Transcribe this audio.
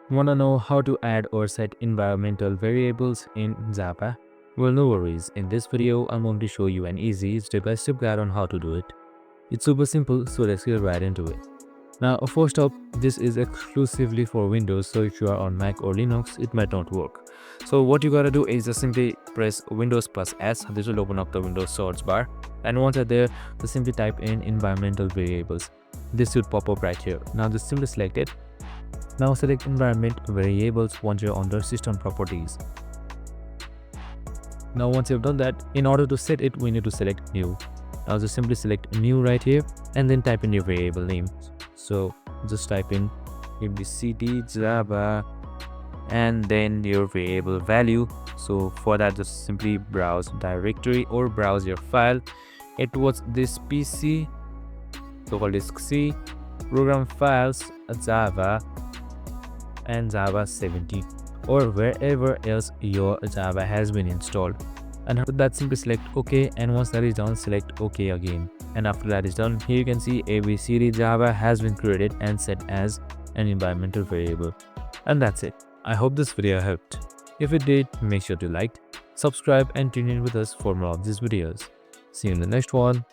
Wanna know how to add or set environmental variables in Java? Well, no worries. In this video, I'm going to show you an easy step-by-step guide on how to do it. It's super simple, so let's get right into it. Now, first up, this is exclusively for Windows, so if you are on Mac or Linux, it might not work. So what you gotta do is just simply press Windows plus S. This will open up the Windows search bar, and once you're there, just simply type in environmental variables. This should pop up right here. Now just simply select it. Now select environment variables once you're under system properties. Now once you've done that, in order to set it, we need to select new. Now just simply select new right here and then type in your variable name. So just type in abcd java and then your variable value. So for that, just simply browse directory or browse your file. It was this pc local disk C, program files, Java and Java 17 or wherever else your Java has been installed. And after that, simply select OK, and once that is done, select OK again. And after that is done, here you can see abcd java has been created and set as an environmental variable. And that's it. I hope this video helped. If it did, make sure to like, subscribe and tune in with us for more of these videos. See you in the next one.